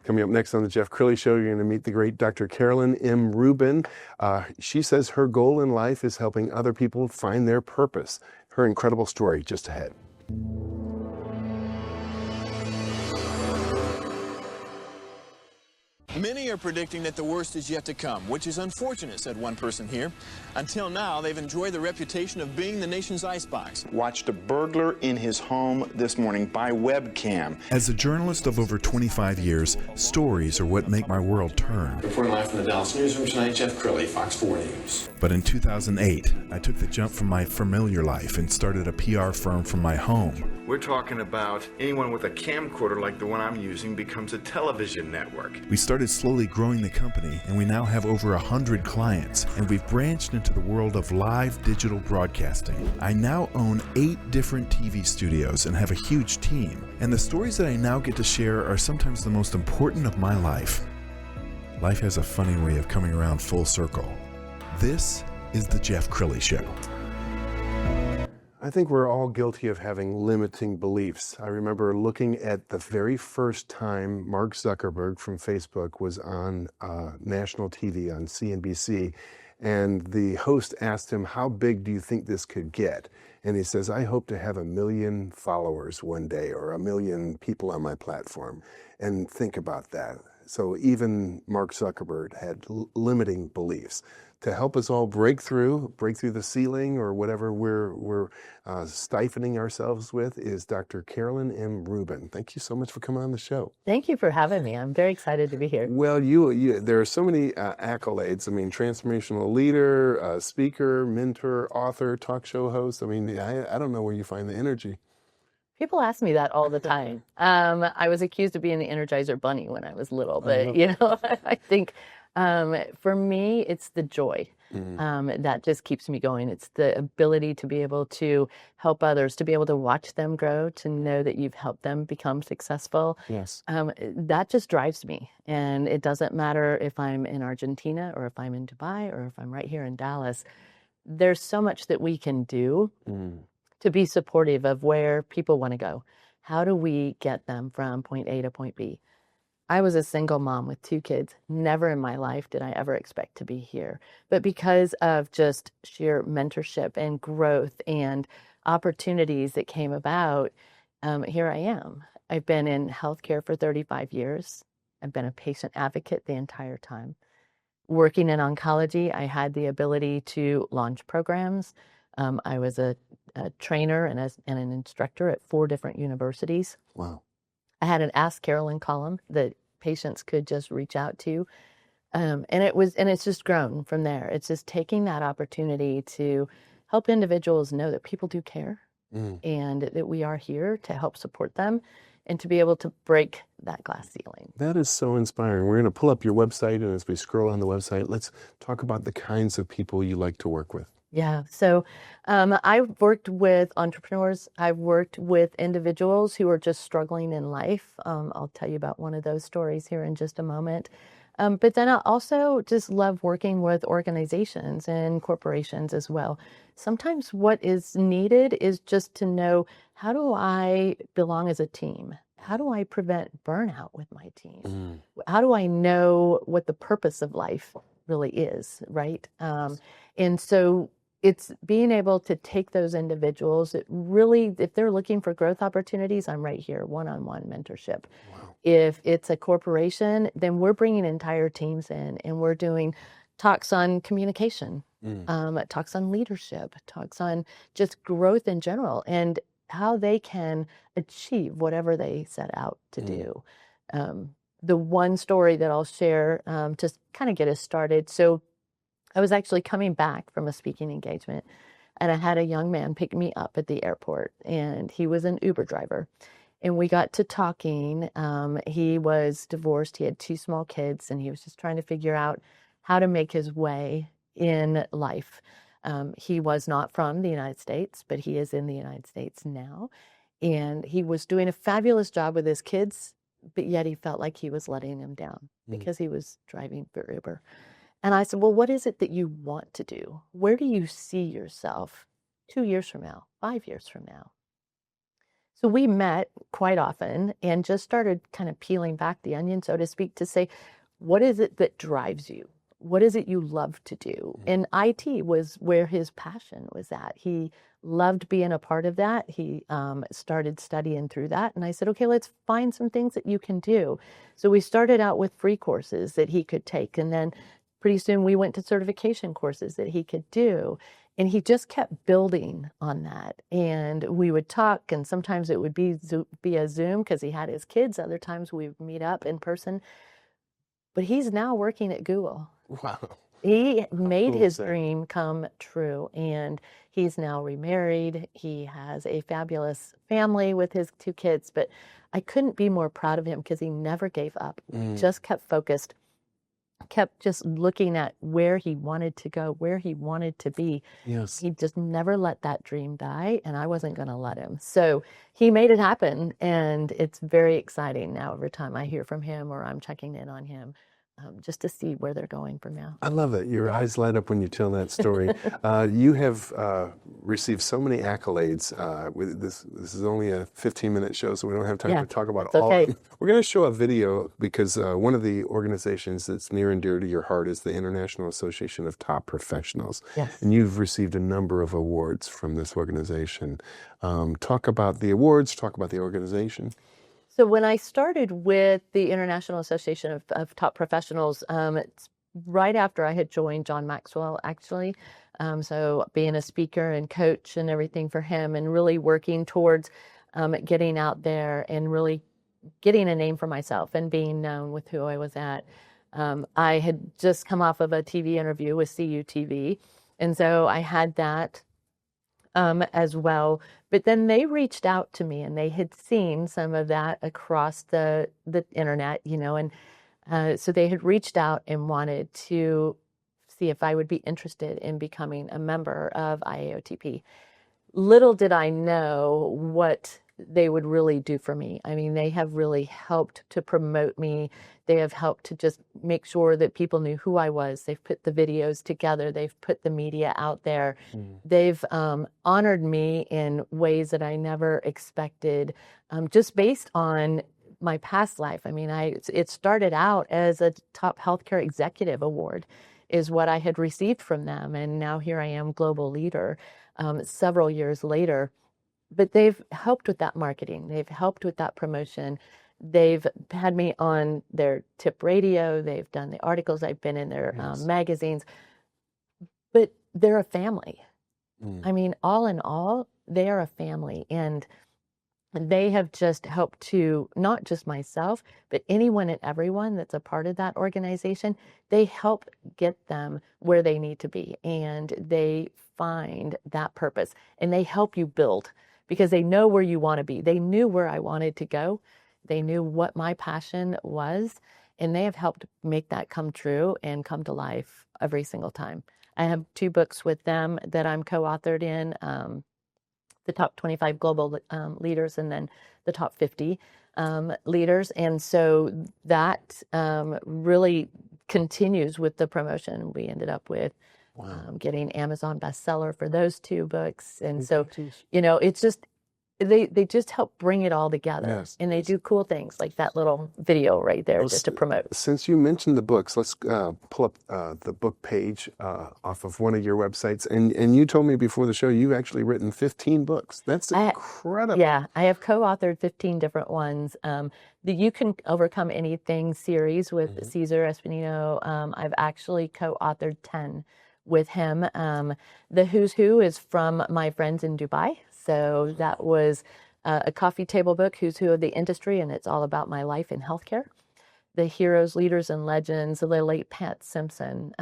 Coming up next on the Jeff Crilley Show, you're going to meet the great Dr. Carolyn M. Rubin. She says her goal in life is helping other people find their purpose. Her incredible story just ahead. Many are predicting that the worst is yet to come, which is unfortunate, said one person here. Until now, they've enjoyed the reputation of being the nation's icebox. Watched a burglar in his home this morning by webcam. As a journalist of over 25 years, stories are what make my world turn. Reporting live from the Dallas newsroom tonight, Jeff Crilley, Fox 4 News. But in 2008, I took the jump from my familiar life and started a PR firm from my home. We're talking about anyone with a camcorder like the one I'm using becomes a television network. We started slowly growing the company, and we now have over 100 clients, and we've branched into the world of live digital broadcasting. I now own 8 different TV studios and have a huge team, and the stories that I now get to share are sometimes the most important of my life. Life has a funny way of coming around full circle. This is the Jeff Crilley Show. I think we're all guilty of having limiting beliefs. I remember looking at the very first time Mark Zuckerberg from Facebook was on national TV on CNBC, and the host asked him, "How big do you think this could get?" And he says, "I hope to have 1 million followers one day, or 1 million people on my platform." And think about that. So even Mark Zuckerberg had limiting beliefs. To help us all break through the ceiling or whatever we're stifling ourselves with is Dr. Carolyn M. Rubin. Thank you so much for coming on the show. Thank you for having me. I'm very excited to be here. Well, you there are so many accolades. I mean, transformational leader, speaker, mentor, author, talk show host. I mean, I don't know where you find the energy. People ask me that all the time. I was accused of being the Energizer Bunny when I was little, but you know, I think for me, it's the joy that just keeps me going. It's the ability to be able to help others, to be able to watch them grow, to know that you've helped them become successful. Yes. That just drives me. And it doesn't matter if I'm in Argentina or if I'm in Dubai or if I'm right here in Dallas. There's so much that we can do to be supportive of where people want to go. How do we get them from point A to point B? I was a single mom with 2 kids. Never in my life did I ever expect to be here. But because of just sheer mentorship and growth and opportunities that came about, here I am. I've been in healthcare for 35 years. I've been a patient advocate the entire time. Working in oncology, I had the ability to launch programs. I was a trainer and an instructor at 4 different universities. Wow. I had an Ask Carolyn column that patients could just reach out to. And it's just grown from there. It's just taking that opportunity to help individuals know that people do care and that we are here to help support them and to be able to break that glass ceiling. That is so inspiring. We're going to pull up your website, and as we scroll on the website, let's talk about the kinds of people you like to work with. Yeah. So I've worked with entrepreneurs. I've worked with individuals who are just struggling in life. I'll tell you about one of those stories here in just a moment. But then I also just love working with organizations and corporations as well. Sometimes what is needed is just to know, how do I belong as a team? How do I prevent burnout with my team? How do I know what the purpose of life really is, right? And so it's being able to take those individuals that really, if they're looking for growth opportunities, I'm right here, one-on-one mentorship. Wow. If it's a corporation, then we're bringing entire teams in and we're doing talks on communication, talks on leadership, talks on just growth in general and how they can achieve whatever they set out to do. The one story that I'll share to kind of get us started. So I was actually coming back from a speaking engagement, and I had a young man pick me up at the airport, and he was an Uber driver. And we got to talking. He was divorced. He had 2 small kids, and he was just trying to figure out how to make his way in life. He was not from the United States, but he is in the United States now. And he was doing a fabulous job with his kids, but yet he felt like he was letting them down because he was driving for Uber. And I said, well, what is it that you want to do? Where do you see yourself 2 years from now, 5 years from now? So we met quite often and just started kind of peeling back the onion, so to speak, to say, what is it that drives you? What is it you love to do? And IT was where his passion was at. He loved being a part of that. He started studying through that. And I said, okay, let's find some things that you can do. So we started out with free courses that he could take. And then pretty soon we went to certification courses that he could do. And he just kept building on that. And we would talk, and sometimes it would be via Zoom because he had his kids. Other times we would meet up in person. But he's now working at Google. Wow. He made cool his is that? dream come true, and he's now remarried. He has a fabulous family with his 2 kids, but I couldn't be more proud of him because he never gave up. Just kept focused, kept just looking at where he wanted to go, where he wanted to be. Yes. He just never let that dream die, and I wasn't going to let him. So he made it happen, and it's very exciting now every time I hear from him or I'm checking in on him, just to see where they're going from now. I love it. Your eyes light up when you tell that story. You have received so many accolades. This is only a 15-minute show, so we don't have time Yeah, to talk about that's all. okay. We're going to show a video because one of the organizations that's near and dear to your heart is the International Association of Top Professionals. Yes. And you've received a number of awards from this organization. Talk about the awards, talk about the organization. So when I started with the International Association of Top Professionals, it's right after I had joined John Maxwell, actually. So being a speaker and coach and everything for him, and really working towards getting out there and really getting a name for myself and being known with who I was at. I had just come off of a TV interview with CUTV, and so I had that as well. But then they reached out to me, and they had seen some of that across the internet, and so they had reached out and wanted to see if I would be interested in becoming a member of IAOTP. Little did I know what they would really do for me. I mean, they have really helped to promote me. They have helped to just make sure that people knew who I was. They've put the videos together. They've put the media out there. They've honored me in ways that I never expected, just based on my past life. I mean, it started out as a top healthcare executive award is what I had received from them. And now here I am, global leader, several years later. But they've helped with that marketing. They've helped with that promotion. They've had me on their tip radio. They've done the articles. I've been in their magazines. But they're a family. I mean, all in all, they are a family. And they have just helped to, not just myself, but anyone and everyone that's a part of that organization, they help get them where they need to be. And they find that purpose. And they help you build, because they know where you want to be. They knew where I wanted to go. They knew what my passion was, and they have helped make that come true and come to life every single time. I have 2 books with them that I'm co-authored in, the top 25 global leaders, and then the top 50 leaders. And so that really continues with the promotion. We ended up with getting Amazon bestseller for those 2 books. And so, it's just, they just help bring it all together. Yes. And they do cool things like that little video right there just to promote. Since you mentioned the books, let's pull up the book page off of one of your websites. And you told me before the show you've actually written 15 books. That's incredible. Yeah, I have co-authored 15 different ones. The You Can Overcome Anything series with Cesar Espinino. I've actually co-authored 10 with him. The Who's Who is from my friends in Dubai. So that was a coffee table book, Who's Who of the Industry, and it's all about my life in healthcare. The Heroes, Leaders, and Legends, the late Pat Sampson,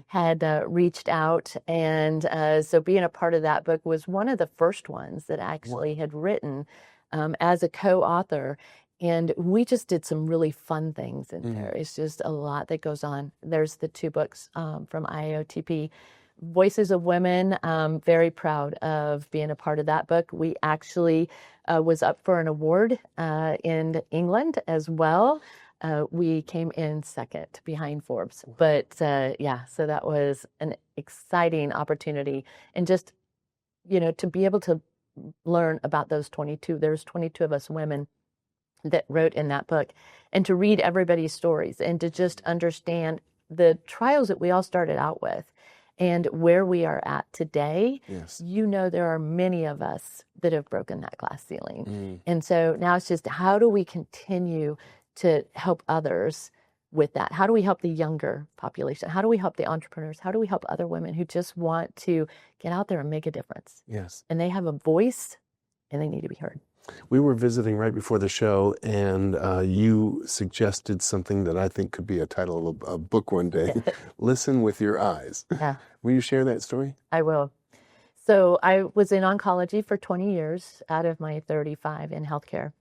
had reached out. And so being a part of that book was one of the first ones that actually had written as a co-author. And we just did some really fun things in there. It's just a lot that goes on. There's the 2 books from IAOTP. Voices of Women, very proud of being a part of that book. We actually was up for an award in England as well. We came in second behind Forbes. But so that was an exciting opportunity. And just, to be able to learn about those 22. There's 22 of us women that wrote in that book, and to read everybody's stories and to just understand the trials that we all started out with and where we are at today. Yes. You know, there are many of us that have broken that glass ceiling. And so now it's just, how do we continue to help others with that? How do we help the younger population? How do we help the entrepreneurs? How do we help other women who just want to get out there and make a difference? Yes. And they have a voice and they need to be heard. We were visiting right before the show, and you suggested something that I think could be a title of a book one day. Listen with your eyes. Yeah. Will you share that story? I will. So I was in oncology for 20 years out of my 35 in healthcare.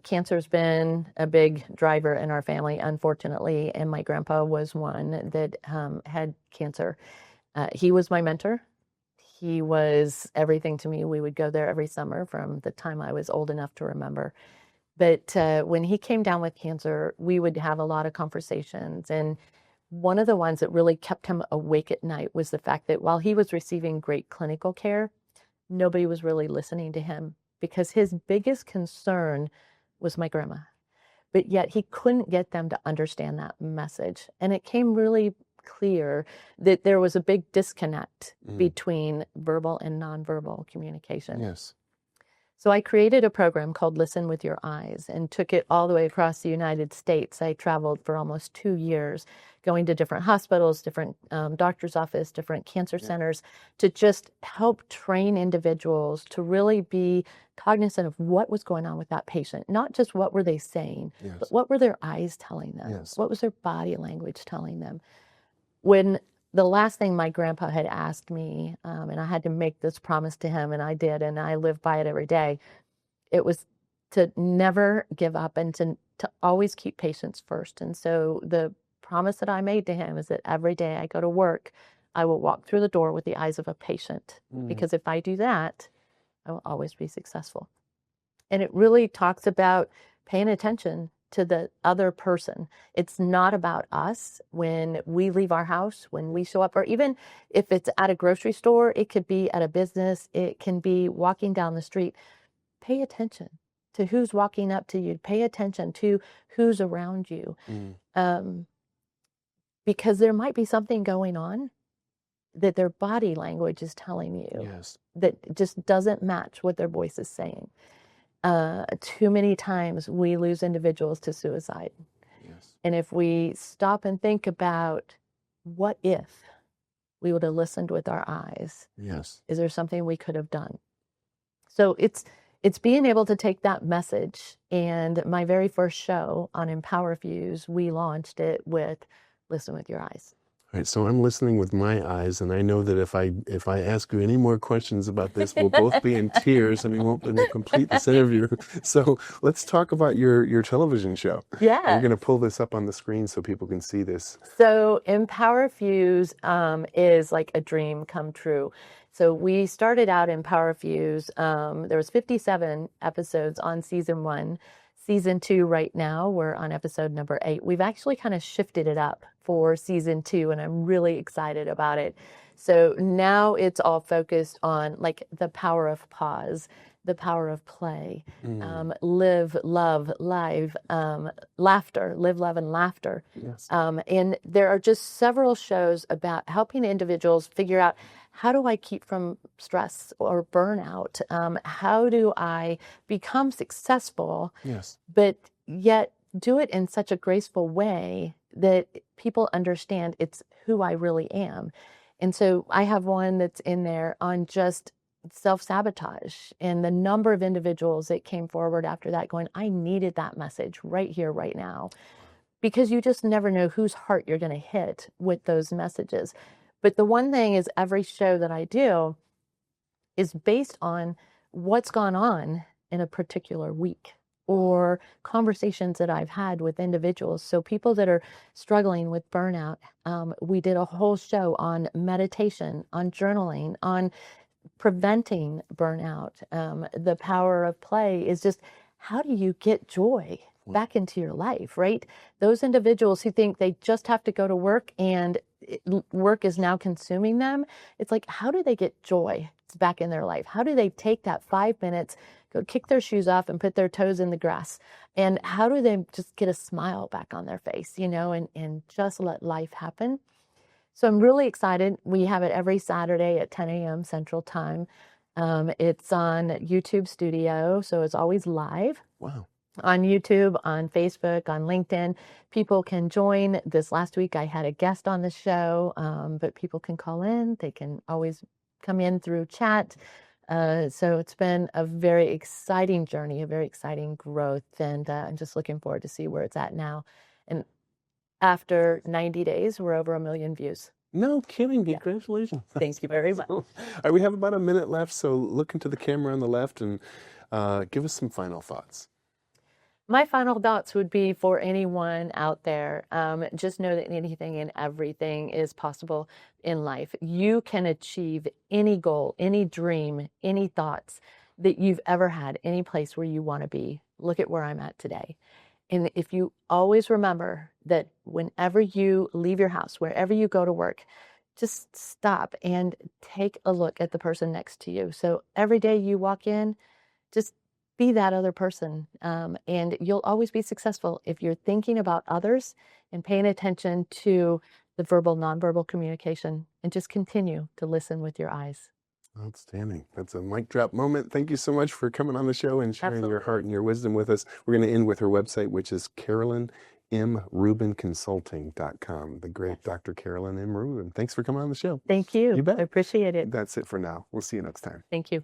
Cancer's been a big driver in our family, unfortunately, and my grandpa was one that had cancer. He was my mentor. He was everything to me. We would go there every summer from the time I was old enough to remember. But when he came down with cancer, we would have a lot of conversations. And one of the ones that really kept him awake at night was the fact that while he was receiving great clinical care, nobody was really listening to him because his biggest concern was my grandma. But yet he couldn't get them to understand that message. And it came really clear that there was a big disconnect between verbal and nonverbal communication. Yes. So I created a program called Listen with Your Eyes and took it all the way across the United States. I traveled for almost 2 years, going to different hospitals, different doctor's office, different cancer centers, to just help train individuals to really be cognizant of what was going on with that patient. Not just what were they saying, but what were their eyes telling them? Yes. What was their body language telling them? When the last thing my grandpa had asked me, and I had to make this promise to him, and I did, and I live by it every day, it was to never give up and to always keep patients first. And so the promise that I made to him is that every day I go to work, I will walk through the door with the eyes of a patient, because if I do that, I will always be successful. And it really talks about paying attention to the other person. It's not about us when we leave our house, when we show up, or even if it's at a grocery store, it could be at a business, it can be walking down the street. Pay attention to who's walking up to you. Pay attention to who's around you. Because there might be something going on that their body language is telling you that just doesn't match what their voice is saying. Too many times we lose individuals to suicide. And if we stop and think about what if we would have listened with our eyes, is there something we could have done? So it's being able to take that message. And my very first show on Empower Fuse, we launched it with Listen with Your Eyes. All right, so I'm listening with my eyes, and I know that if I ask you any more questions about this, we'll both be in tears, and we won't be able to complete this interview. So let's talk about your television show. Yeah. We're going to pull this up on the screen so people can see this. So Empower Fuse is like a dream come true. So we started out Empower Fuse. There was 57 episodes on season 1. Season 2 right now, we're on episode number 8. We've actually kind of shifted it up for season 2, and I'm really excited about it. So now it's all focused on like the power of pause, the power of play, live, love, live, laughter, live, love, and laughter. And there are just several shows about helping individuals figure out, how do I keep from stress or burnout? How do I become successful, but yet do it in such a graceful way that people understand it's who I really am? And so I have one that's in there on just self-sabotage, and the number of individuals that came forward after that going, I needed that message right here, right now, because you just never know whose heart you're going to hit with those messages. But the one thing is, every show that I do is based on what's gone on in a particular week or conversations that I've had with individuals. So people that are struggling with burnout, we did a whole show on meditation, on journaling, on preventing burnout. The power of play is just, how do you get joy back into your life, right? Those individuals who think they just have to go to work and work is now consuming them. It's like, how do they get joy back in their life? How do they take that 5 minutes, go kick their shoes off and put their toes in the grass? And how do they just get a smile back on their face, and just let life happen? So I'm really excited. We have it every Saturday at 10 a.m. Central Time. It's on YouTube Studio, so it's always live. Wow. On YouTube, on Facebook, on LinkedIn. People can join. This last week I had a guest on the show, but people can call in. They can always come in through chat. So it's been a very exciting journey, a very exciting growth, and I'm just looking forward to see where it's at now. And after 90 days, we're over 1 million views. No kidding. Congratulations. Thank you very much. All right, we have about a minute left, so look into the camera on the left and give us some final thoughts. My final thoughts would be for anyone out there, just know that anything and everything is possible in life. You can achieve any goal, any dream, any thoughts that you've ever had, any place where you want to be. Look at where I'm at today. And if you always remember that whenever you leave your house, wherever you go to work, just stop and take a look at the person next to you. So every day you walk in, just be that other person. And you'll always be successful if you're thinking about others and paying attention to the verbal, nonverbal communication, and just continue to listen with your eyes. Outstanding. That's a mic drop moment. Thank you so much for coming on the show and sharing your Absolutely. heart and your wisdom with us. We're going to end with her website, which is CarolynMRubinConsulting.com. The great Dr. Carolyn M. Rubin. Thanks for coming on the show. Thank you. You bet. I appreciate it. That's it for now. We'll see you next time. Thank you.